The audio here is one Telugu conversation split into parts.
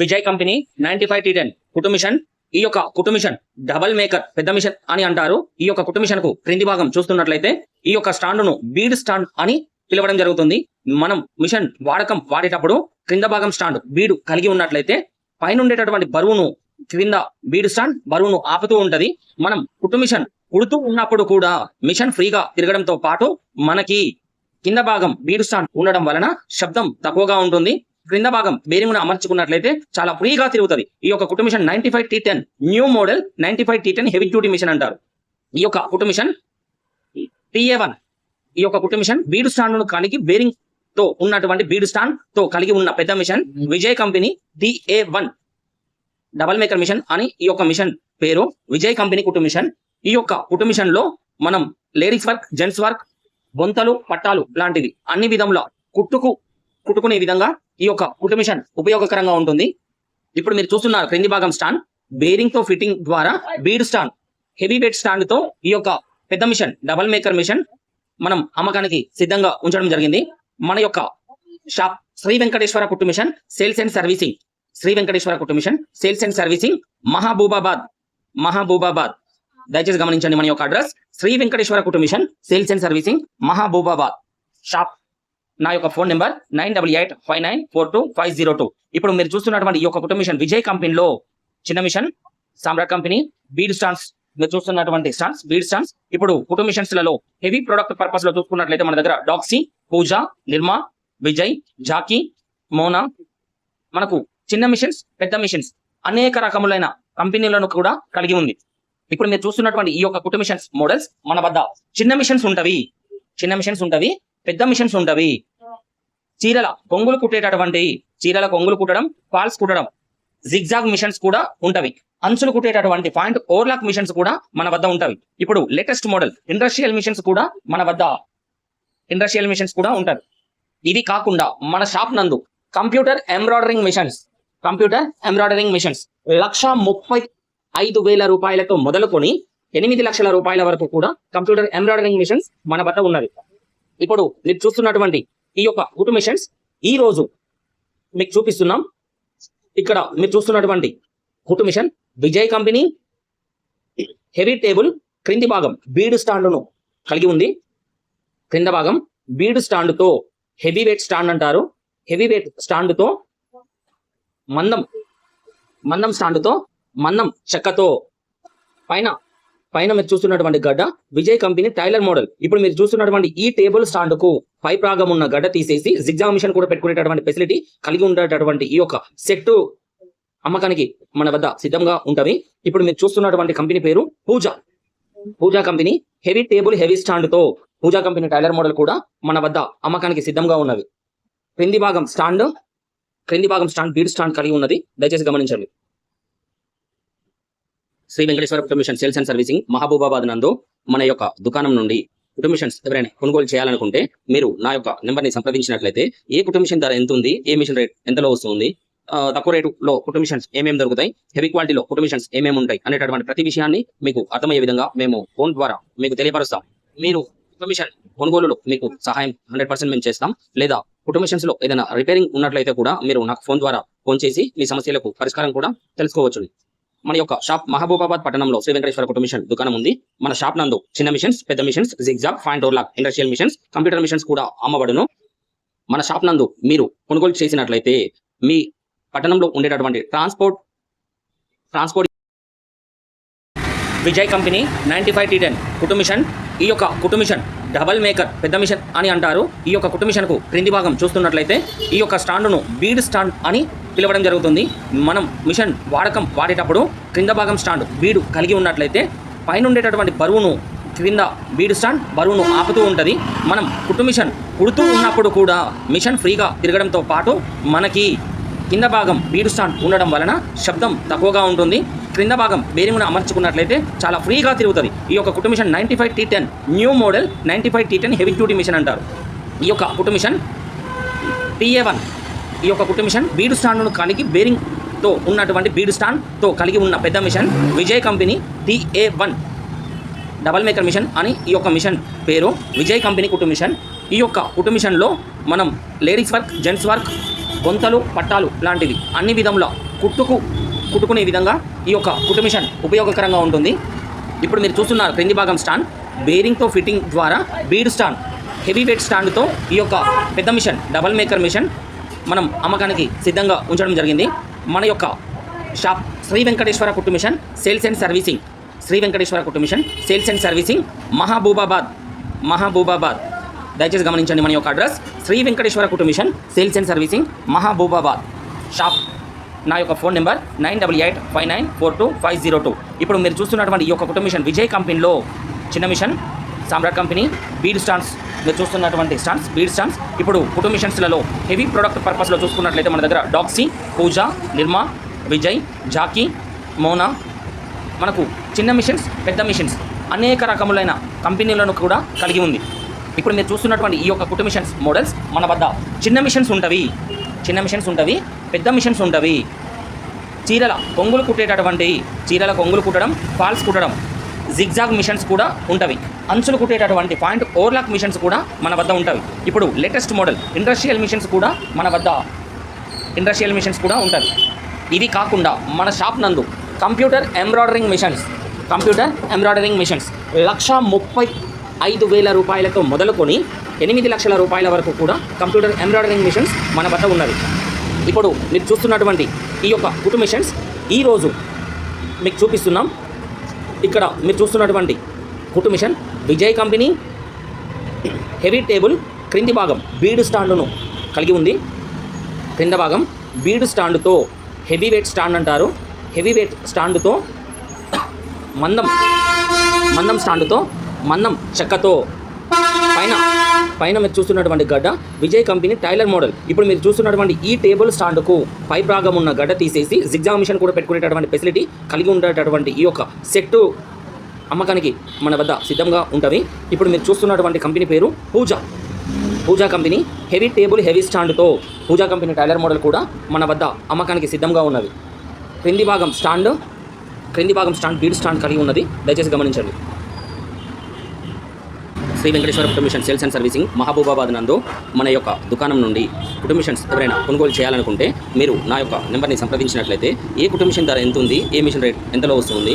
విజయ్ కంపెనీ 95T10 కుట్టు మిషన్. ఈ యొక్క కుట్టు మిషన్ డబల్ మేకర్ పెద్ద మిషన్ అని అంటారు. ఈ యొక్క కుట్టు మిషన్ కు క్రింది భాగం చూస్తున్నట్లయితే ఈ యొక్క స్టాండ్ ను బీడ్ స్టాండ్ అని పిలవడం జరుగుతుంది. మనం మిషన్ వాడేటప్పుడు క్రింద భాగం స్టాండ్ బీడు కలిగి ఉన్నట్లయితే పైన ఉండేటటువంటి బరువును క్రింద బీడ్ స్టాండ్ బరువును ఆపుతూ ఉంటది. మనం కుట్టు మిషన్ కుడుతూ ఉన్నప్పుడు కూడా మిషన్ ఫ్రీగా తిరగడంతో పాటు మనకి కింద భాగం బీడ్ స్టాండ్ ఉండడం వలన శబ్దం తక్కువగా ఉంటుంది. క్రింద భాగం బేరింగ్ అమర్చుకున్నట్లయితే చాలా ఫ్రీగా తిరుగుతుంది. ఈ యొక్క కుట్టు machine 95T10 new model 95T10 heavy duty machine అంటారు. ఈ యొక్క కుట్టు మిషన్ TA1 ఈ యొక్క కుట్టు మిషన్ బీడ్ స్టాండ్ ను కలిగి బేరింగ్ తో ఉన్నటువంటి బీడ్ స్టాండ్ తో కలిగి ఉన్న పెద్ద machine. Vijay company TA1 double maker machine అని ఈ యొక్క మిషన్ పేరు. విజయ్ కంపెనీ కుట్టు మిషన్. ఈ యొక్క కుట్టు మిషన్ లో మనం లేడీస్ వర్క్, జెంట్స్ వర్క్, బొంతలు, పట్టాలు లాంటివి అన్ని విధముల కుట్టుకునే విధంగా ఈ యొక్క కుట్టు మిషన్ ఉపయోగకరంగా ఉంటుంది. ఇప్పుడు మీరు చూస్తున్నారు క్రింది భాగం స్టాండ్ బేరింగ్ తో ఫిట్టింగ్ ద్వారా bead stand heavy weight stand తో ఈ యొక్క పెద్ద మిషన్ డబల్ మేకర్ మిషన్ మనం అమ్మకానికి సిద్ధంగా ఉంచడం జరిగింది. మన యొక్క షాప్ శ్రీ వెంకటేశ్వర కుట్టు machine sales and servicing. Shri Venkateswara కుట్టు machine sales and servicing Mahabubabad. దయచేసి గమనించండి మన యొక్క అడ్రస్ శ్రీ వెంకటేశ్వర కుట్టు machine sales and servicing Mahabubabad. Shop నా యొక్క ఫోన్ నెంబర్ 9885942502. ఇప్పుడు మీరు చూస్తున్నటువంటి ఈ యొక్క కుట్టు మిషన్ విజయ్ కంపెనీలో చిన్న మిషన్, సామ్రాట్ కంపెనీ బీడ్ స్టాండ్స్. మీరు చూస్తున్నటువంటి స్టాండ్స్ బీడ్ స్టాండ్స్. ఇప్పుడు కుట్టు మిషన్స్ లలో హెవీ ప్రొడక్ట్ పర్పస్ లో చూసుకున్నట్లయితే మన దగ్గర డాక్సీ, పూజా, నిర్మా, విజయ్, జాకీ, మోనా, మనకు చిన్న మిషన్స్, పెద్ద మిషన్స్ అనేక రకములైన కంపెనీలను కూడా కలిగి ఉంది. ఇప్పుడు మీరు చూస్తున్నటువంటి ఈ యొక్క కుట్టు మిషన్స్ మోడల్స్ మన వద్ద చిన్న మిషన్స్ ఉంటవి, పెద్ద మిషన్స్ ఉంటవి. చీరల కొంగులు కుట్టడం, ఫాల్స్ కుట్టడం, జిగ్జాగ్ మిషన్స్ కూడా ఉంటవి. అంచులు కుట్టేటటువంటి పాయింట్ ఓవర్లాక్ మిషన్స్ కూడా మన వద్ద ఉంటవి. ఇప్పుడు లేటెస్ట్ మోడల్ ఇండస్ట్రియల్ మిషన్స్ కూడా మన వద్ద ఉంటాయి. ఇవి కాకుండా మన షాప్ నందు కంప్యూటర్ ఎంబ్రాయిడరింగ్ మిషన్స్ 1,35,000 రూపాయలతో మొదలుకొని 8 లక్షల రూపాయల వరకు కూడా కంప్యూటర్ ఎంబ్రాయిడరింగ్ మిషన్స్ మన వద్ద ఉన్నది. ఇప్పుడు మీరు చూస్తున్నటువంటి ఈ యొక్క కుట్టు మిషన్స్ ఈ రోజు మీకు చూపిస్తున్నాం. ఇక్కడ మీరు చూస్తున్నటువంటి కుట్టు machine Vijay company heavy table క్రింది భాగం బీడ్ స్టాండ్ ను కలిగి ఉంది. క్రింద భాగం బీడ్ స్టాండ్ తో హెవీ వెయిట్ స్టాండ్ అంటారు. హెవీ వెయిట్ స్టాండ్ తో మందం స్టాండ్ తో మందం చెక్కతో పైన మీరు చూస్తున్నటువంటి గడ్డ విజయ్ కంపెనీ టైలర్ మోడల్. ఇప్పుడు మీరు చూస్తున్నటువంటి ఈ టేబుల్ స్టాండ్ కు పై భాగం ఉన్న గడ్డ తీసేసి జిగ్జాగ్ మిషన్ కూడా పెట్టుకునేటటువంటి ఫెసిలిటీ కలిగి ఉండేటటువంటి ఈ యొక్క సెట్ అమ్మకానికి మన వద్ద సిద్ధంగా ఉంటవి. ఇప్పుడు మీరు చూస్తున్నటువంటి కంపెనీ పేరు Pooja company heavy table heavy stand తో పూజా కంపెనీ టైలర్ మోడల్ కూడా మన వద్ద అమ్మకానికి సిద్ధంగా ఉన్నవి. క్రింది భాగం స్టాండ్ బీడ్ స్టాండ్ కలిగి ఉన్నది. దయచేసి గమనించండి. శ్రీ వెంకటేశ్వర కుట్టు machine sales and servicing Mahabubabad నందు మన యొక్క దుకాణం నుండి కుట్టు మిషన్స్ ఎవరైనా కొనుగోలు చేయాలనుకుంటే మీరు నా యొక్క నెంబర్ని సంప్రదించినట్లయితే ఏ కుట్టు మిషన్ ధర ఎంత ఉంది, ఏ మిషన్ రేట్ ఎంతలో వస్తుంది, తక్కువ రేటులో కుట్టు మిషన్స్ ఏమేమి దొరుకుతాయి, హెవీ క్వాలిటీలో కుట్టు మిషన్స్ ఏమేమి ఉంటాయి అనేటటువంటి ప్రతి విషయాన్ని మీకు అర్థమయ్యే విధంగా మేము ఫోన్ ద్వారా మీకు తెలియపరుస్తాం. మీరు కుట్టు మిషన్ కొనుగోలులో మీకు సహాయం 100% మేము చేస్తాం. లేదా కుట్టు మిషన్స్ లో ఏదైనా రిపేరింగ్ ఉన్నట్లయితే కూడా మీరు నాకు ఫోన్ ద్వారా ఫోన్ చేసి మీ సమస్యలకు పరిష్కారం కూడా తెలుసుకోవచ్చు. మన యొక్క షాప్ మహబూబాబాద్ పట్టణంలో శ్రీ వెంకటేశ్వర కుట్టు మిషన్ దుకాణం ఉంది. మన షాప్ నందు చిన్న మిషన్స్, పెద్ద machines, zigzag, point overlock, industrial machines, computer machines కూడా అమ్మబడును. మన షాప్ నందు మీరు కొనుగోలు చేసినట్లయితే మీ పట్టణంలో ఉండేటటువంటి ట్రాన్స్పోర్ట్ విజయ్ కంపెనీ 95T10 కుట్టు మిషన్. ఈ యొక్క కుట్టు మిషన్ డబల్ మేకర్ పెద్ద మిషన్ అని అంటారు. ఈ యొక్క కుట్టు మిషన్ కు క్రింది భాగం చూస్తున్నట్లయితే ఈ యొక్క స్టాండ్ ను బీడ్ స్టాండ్ అని పిలవడం జరుగుతుంది. మనం మిషన్ వాడేటప్పుడు క్రింద భాగం స్టాండ్ బీడు కలిగి ఉన్నట్లయితే పైన ఉండేటటువంటి బరువును క్రింద బీడ్ స్టాండ్ బరువును ఆపుతూ ఉంటది. మనం కుట్టు మిషన్ కుడుతూ ఉన్నప్పుడు కూడా మిషన్ ఫ్రీగా తిరగడంతో పాటు మనకి కింద భాగం బీడ్ స్టాండ్ ఉండడం వలన శబ్దం తక్కువగా ఉంటుంది. క్రింద భాగం బేరింగ్ అమర్చుకున్నట్లయితే చాలా ఫ్రీగా తిరుగుతుంది. ఈ యొక్క కుట్టు machine 95T10 new model 95T10 heavy duty machine అంటారు. ఈ యొక్క కుట్టు మిషన్ TA1 ఈ యొక్క కుట్టు మిషన్ బీడ్ స్టాండ్ ను కలిగి బేరింగ్ తో ఉన్నటువంటి బీడ్ స్టాండ్ తో కలిగి ఉన్న పెద్ద machine. Vijay company TA1 double maker machine అని ఈ యొక్క మిషన్ పేరు. విజయ్ కంపెనీ కుట్టు మిషన్. ఈ యొక్క కుట్టు మిషన్ లో మనం లేడీస్ వర్క్, జెంట్స్ వర్క్, బొంతలు, పట్టాలు లాంటివి అన్ని విధముల కుట్టుకునే విధంగా ఈ యొక్క కుట్టు మిషన్ ఉపయోగకరంగా ఉంటుంది. ఇప్పుడు మీరు చూస్తున్నారు క్రింది భాగం స్టాండ్ బేరింగ్తో ఫిట్టింగ్ ద్వారా బీడ్ స్టాండ్ హెవీ వెయిట్ స్టాండ్తో ఈ యొక్క పెద్ద మిషన్ డబల్ మేకర్ మిషన్ మనం అమ్మకానికి సిద్ధంగా ఉంచడం జరిగింది. మన యొక్క షాప్ శ్రీ వెంకటేశ్వర కుట్టు machine sales and servicing, Shri Venkateswara కుట్టు machine sales and servicing Mahabubabad. దయచేసి గమనించండి మన యొక్క అడ్రస్ శ్రీ వెంకటేశ్వర కుట్టు machine sales and servicing Mahabubabad shop. నా యొక్క ఫోన్ నెంబర్ 9885942502. ఇప్పుడు మీరు చూస్తున్నటువంటి ఈ యొక్క కుట్టు మిషన్ విజయ్ కంపెనీలో చిన్న మిషన్, సామ్రాట్ కంపెనీ బీడ్ స్టాండ్స్, మీరు చూస్తున్నటువంటి స్టాండ్స్ బీడ్ స్టాండ్స్. ఇప్పుడు కుట్టు మిషన్స్లలో హెవీ ప్రొడక్ట్ పర్పస్లో చూసుకున్నట్లయితే మన దగ్గర డాక్సీ, పూజా, నిర్మా, విజయ్, జాకీ, మోనా, మనకు చిన్న మిషన్స్, పెద్ద మిషన్స్ అనేక రకములైన కంపెనీలను కూడా కలిగి ఉంది. ఇప్పుడు మీరు చూస్తున్నటువంటి ఈ యొక్క కుట్టు మిషన్స్ మోడల్స్ మన వద్ద చిన్న మిషన్స్ ఉంటవి, పెద్ద మిషన్స్ ఉంటవి. చీరల కొంగులు కుట్టడం, ఫాల్స్ కుట్టడం, జిగ్జాగ్ మిషన్స్ కూడా ఉంటవి. అంచులు కుట్టేటటువంటి పాయింట్ ఓవర్లాక్ మిషన్స్ కూడా మన వద్ద ఉంటవి. ఇప్పుడు లేటెస్ట్ మోడల్ ఇండస్ట్రియల్ మిషన్స్ కూడా మన వద్ద ఉంటుంది. ఇది కాకుండా మన షాప్ నందు కంప్యూటర్ ఎంబ్రాయిడరింగ్ మిషన్స్ 1,35,000 రూపాయలతో మొదలుకొని 8 లక్షల రూపాయల వరకు కూడా కంప్యూటర్ ఎంబ్రాయిడరింగ్ మిషన్స్ మన వద్ద ఉన్నవి. ఇప్పుడు మీరు చూస్తున్నటువంటి ఈ యొక్క కుట్టు మిషన్స్ ఈరోజు మీకు చూపిస్తున్నాం. ఇక్కడ మీరు చూస్తున్నటువంటి కుట్టు machine Vijay company heavy table క్రింది భాగం బీడ్ స్టాండ్ను కలిగి ఉంది. క్రింద భాగం బీడ్ స్టాండ్తో హెవీ వెయిట్ స్టాండ్ అంటారు. హెవీ వెయిట్ స్టాండ్తో మందం స్టాండ్తో మందం చెక్కతో పైన మీరు చూస్తున్నటువంటి గడ్డ విజయ్ కంపెనీ టైలర్ మోడల్. ఇప్పుడు మీరు చూస్తున్నటువంటి ఈ టేబుల్ స్టాండ్కు పై భాగం ఉన్న గడ్డ తీసేసి జిగ్జాగ్ మిషన్ కూడా పెట్టుకునేటటువంటి ఫెసిలిటీ కలిగి ఉండేటటువంటి ఈ యొక్క సెట్టు అమ్మకానికి మన వద్ద సిద్ధంగా ఉంటుంది. ఇప్పుడు మీరు చూస్తున్నటువంటి కంపెనీ పేరు Pooja company heavy table heavy స్టాండ్తో పూజా కంపెనీ టైలర్ మోడల్ కూడా మన వద్ద అమ్మకానికి సిద్ధంగా ఉన్నది. క్రింది భాగం స్టాండ్ బీడ్ స్టాండ్ కలిగి ఉన్నది. దయచేసి గమనించండి. శ్రీ వెంకటేశ్వర కుట్టు machine sales and servicing Mahabubabad నందు మన యొక్క దుకాణం నుండి కుట్టు మిషన్స్ ఎవరైనా కొనుగోలు చేయాలనుకుంటే మీరు నా యొక్క నెంబర్ని సంప్రదించినట్లయితే ఏ కుట్టు మిషన్ ధర ఎంత ఉంది, ఏ మిషన్ రేట్ ఎంతలో వస్తుంది,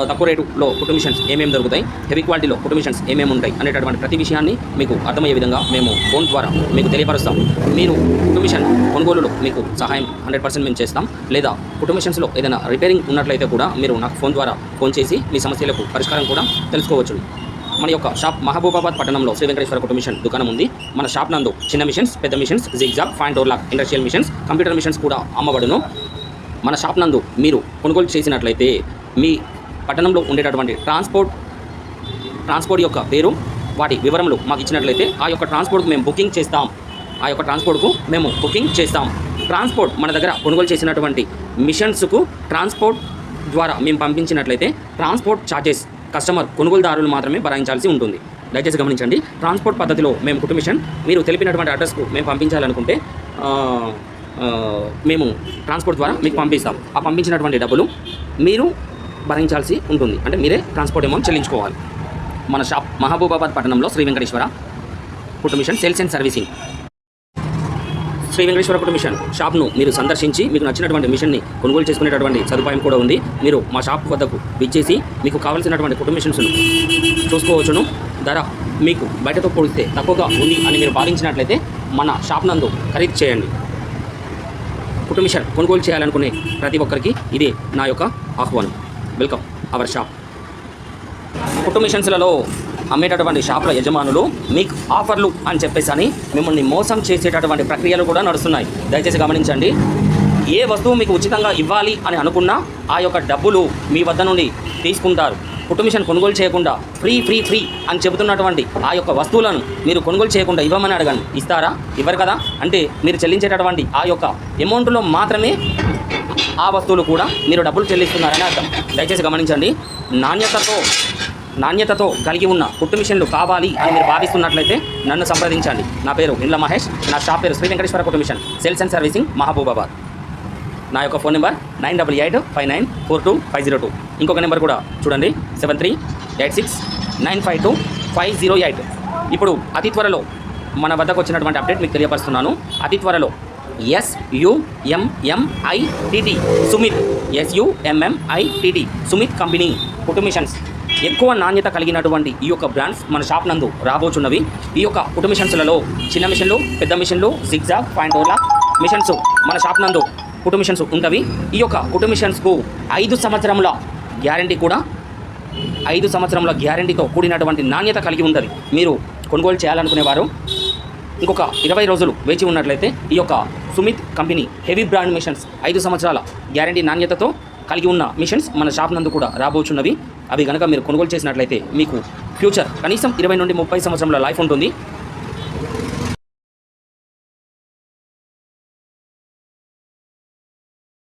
తక్కువ రేటులో కుట్టు మిషన్స్ ఏమేమి దొరుకుతాయి, హెవీ క్వాలిటీలో కుట్టు మిషన్స్ ఏమేమి ఉంటాయి అనేటటువంటి ప్రతి విషయాన్ని మీకు అర్థమయ్యే విధంగా మేము ఫోన్ ద్వారా మీకు తెలియపరుస్తాం. మీరు కుట్టు మిషన్ కొనుగోలులో మీకు సహాయం 100% మేము చేస్తాం. లేదా కుట్టు మిషన్స్లో ఏదైనా రిపేరింగ్ ఉన్నట్లయితే కూడా మీరు నాకు ఫోన్ ద్వారా ఫోన్ చేసి మీ సమస్యలకు పరిష్కారం కూడా తెలుసుకోవచ్చు. మన యొక్క షాప్ మహబూబాబాద్ పట్టణంలో శ్రీ వెంకటేశ్వర కుట్టు మిషన్ దుకాణం ఉంది. మన షాప్ నందు చిన్న మిషన్స్, పెద్ద machines, zigzag, point overlock, industrial machines, computer machines కూడా అమ్మబడును. మన షాప్ నందు మీరు కొనుగోలు చేసినట్లయితే మీ పట్టణంలో ఉండేటటువంటి ట్రాన్స్పోర్ట్ యొక్క పేరు, వాటి వివరములు మాకు ఇచ్చినట్లయితే ఆ యొక్క ట్రాన్స్పోర్ట్కు మేము బుకింగ్ చేస్తాం. ట్రాన్స్పోర్ట్ మన దగ్గర కొనుగోలు చేసినటువంటి మిషన్స్కు ట్రాన్స్పోర్ట్ ద్వారా మేము పంపించినట్లయితే ట్రాన్స్పోర్ట్ ఛార్జెస్ కస్టమర్ కొనుగోలుదారులు మాత్రమే భరించాల్సి ఉంటుంది. దయచేసి గమనించండి. ట్రాన్స్పోర్ట్ పద్ధతిలో మేము కుట్టు మిషన్ మీరు తెలిపినటువంటి అడ్రస్కు మేము పంపించాలనుకుంటే మేము ట్రాన్స్పోర్ట్ ద్వారా మీకు పంపిస్తాం. ఆ పంపించినటువంటి డబ్బులు మీరు భరించాల్సి ఉంటుంది. అంటే మీరే ట్రాన్స్పోర్ట్ అమౌంట్ చెల్లించుకోవాలి. మన షాప్ మహబూబాబాద్ పట్టణంలో శ్రీ వెంకటేశ్వర కుట్టు machine sales and servicing. Shri Venkateswara కుట్టు మిషన్ షాప్ను మీరు సందర్శించి మీకు నచ్చినటువంటి మిషన్ని కొనుగోలు చేసుకునేటటువంటి సదుపాయం కూడా ఉంది. మీరు మా షాప్ వద్దకు విచ్చేసి మీకు కావాల్సినటువంటి కుట్టు మిషన్స్ను చూసుకోవచ్చును. ధర మీకు బయటతో పోలిస్తే తక్కువగా ఉంది అని మీరు భావించినట్లయితే మన షాప్ నందు ఖరీదు చేయండి. కుట్టు మిషన్ కొనుగోలు చేయాలనుకునే ప్రతి ఒక్కరికి ఇదే నా యొక్క ఆహ్వానం. Welcome our shop. కుట్టు మిషన్స్లలో అమ్మేటటువంటి షాపుల యజమానులు మీకు ఆఫర్లు అని చెప్పేసి మిమ్మల్ని మోసం చేసేటటువంటి ప్రక్రియలు కూడా నడుస్తున్నాయి. దయచేసి గమనించండి. ఏ వస్తువు మీకు ఉచితంగా ఇవ్వాలి అని అనుకున్నా ఆ యొక్క డబ్బులు మీ వద్ద నుండి తీసుకుంటారు. కుట్టు మిషన్ కొనుగోలు చేయకుండా ఫ్రీ అని చెబుతున్నటువంటి ఆ యొక్క వస్తువులను మీరు కొనుగోలు చేయకుండా ఇవ్వమని అడగండి. ఇస్తారా? ఇవ్వరు కదా. అంటే మీరు చెల్లించేటటువంటి ఆ యొక్క అమౌంట్లో మాత్రమే ఆ వస్తువులు కూడా మీరు డబ్బులు చెల్లిస్తున్నారని అర్థం. దయచేసి గమనించండి. నాణ్యతతో కలిగి ఉన్న కుట్టు మిషన్లు కావాలి అని మీరు భావిస్తున్నట్లయితే నన్ను సంప్రదించండి. నా పేరు ఇండ్ల మహేష్. నా షాప్ పేరు శ్రీ వెంకటేశ్వర కుట్టు machine sales and servicing Mahabubabad. నా యొక్క ఫోన్ నెంబర్ 9885942502. ఇంకొక నెంబర్ కూడా చూడండి, 7386952508. ఇప్పుడు అతి త్వరలో మన వద్దకు వచ్చినటువంటి అప్డేట్ మీకు తెలియపరుస్తున్నాను. అతి త్వరలో SUMMITT Sumit SUMMITT Sumit company కుట్టు మిషన్స్. ఎక్కువ నాణ్యత కలిగినటువంటి ఈ యొక్క బ్రాండ్స్ మన షాప్ నందు రాబోచున్నవి. ఈ యొక్క కుట్టు మిషన్స్లలో చిన్న మిషన్లు, పెద్ద మిషన్లు, జిగ్జాగ్, పాయింట్ ఓలా మిషన్స్ మన షాప్ నందు కుట్టు మిషన్స్ ఉంటవి. ఈ యొక్క కుట్టు మిషన్స్కు 5 సంవత్సరముల గ్యారంటీ కూడా 5 సంవత్సరముల గ్యారంటీతో కూడినటువంటి నాణ్యత కలిగి ఉంటుంది. మీరు కొనుగోలు చేయాలనుకునేవారు ఇంకొక 20 రోజులు వేచి ఉన్నట్లయితే ఈ యొక్క Sumit company heavy brand machines 5 సంవత్సరాల గ్యారంటీ నాణ్యతతో కలిగి ఉన్న మిషన్స్ మన షాప్ నందు కూడా రాబోచున్నవి. అవి కనుక మీరు కొనుగోలు చేసినట్లయితే మీకు ఫ్యూచర్ కనీసం 20 నుండి 30 సంవత్సరంలో లైఫ్ ఉంటుంది.